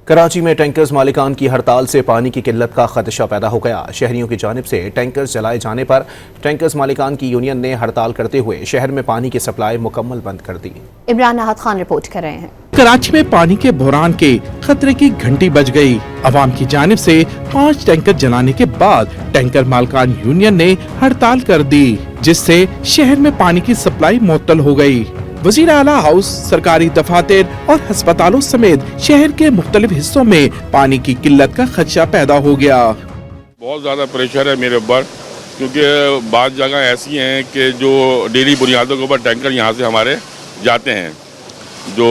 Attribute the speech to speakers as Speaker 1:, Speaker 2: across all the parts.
Speaker 1: कराची में टैंकर्स मालिकान की हड़ताल से पानी की किल्लत का खदशा पैदा हो गया। शहरियों की जानिब से टैंकर्स जलाए जाने पर टैंकर्स मालिकान की यूनियन ने हड़ताल करते हुए शहर में पानी की सप्लाई मुकम्मल बंद कर दी।
Speaker 2: इमरान अहद खान रिपोर्ट कर रहे हैं।
Speaker 3: कराची में पानी के बहरान के खतरे की घंटी बज गई। अवाम की जानिब से 5 टैंकर जलाने के बाद टैंकर मालिकान यूनियन ने हड़ताल कर दी, जिससे शहर में पानी की सप्लाई मुअत्तल हो गई। वजीर आला हाउस, सरकारी दफातर और अस्पतालों समेत शहर के मुख्तलिफ हिस्सों में पानी की किल्लत का खदशा पैदा हो गया।
Speaker 4: बहुत ज़्यादा प्रेशर है मेरे ऊपर, क्योंकि बाज़ जगह ऐसी हैं कि जो डेली बुनियादों के ऊपर टैंकर यहाँ से हमारे जाते हैं, जो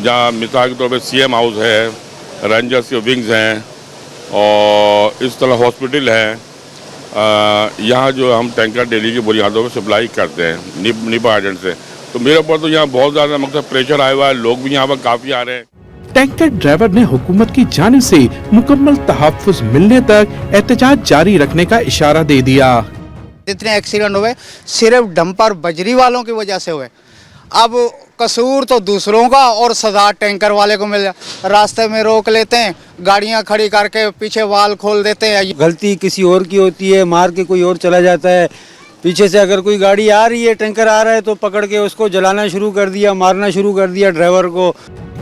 Speaker 4: जहाँ मिसाल के तौर पे CM हाउस है, रेंजर्स के विंग्स हैं और इस तरह हॉस्पिटल है। यहाँ जो हम टैंकर डेली की बुनियादों पर सप्लाई करते हैं निपा एजेंट से, तो मेरे ऊपर तो यहाँ बहुत ज़्यादा मतलब प्रेशर आया हुआ है। लोग भी यहाँ पर काफ़ी आ रहे हैं।
Speaker 3: टैंकर ड्राइवर ने हुकूमत की जानिब से मुकम्मल तहफ़्फ़ुज़ मिलने तक एहतजाज जारी रखने का इशारा दे दिया।
Speaker 5: जितने एक्सीडेंट हुए सिर्फ डंपर बजरी वालों की वजह से हुए। अब कसूर तो दूसरों का और सजा टैंकर वाले को मिल जाए। रास्ते में रोक लेते हैं, गाड़ियां खड़ी करके पीछे वाल खोल देते हैं।
Speaker 6: गलती किसी और की होती है, मार के कोई और चला जाता है। पीछे से अगर कोई गाड़ी आ रही है, टैंकर आ रहा है, तो पकड़ के उसको जलाना शुरू कर दिया, मारना शुरू कर दिया ड्राइवर को।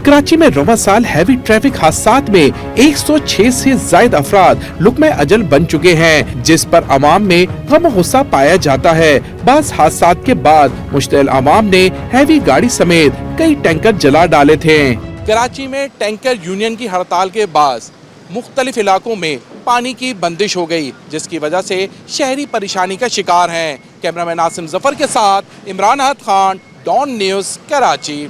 Speaker 3: कराची में रवा साल हैवी ट्रैफिक हादसात में 106 से ज्यादा अफराद लुक़्मे अजल बन चुके हैं, जिस पर अवाम में गम गुस्सा पाया जाता है। बाज़ हादसात के बाद मुश्तइल अवाम ने हैवी गाड़ी समेत कई टैंकर जला डाले थे। कराची में टैंकर यूनियन की हड़ताल के बाद मुख्तलिफ इलाकों में पानी की बंदिश हो गई, जिसकी वजह से शहरी परेशानी का शिकार हैं। कैमरामैन आसिम जफर के साथ इमरान अहद खान, डॉन न्यूज़, कराची।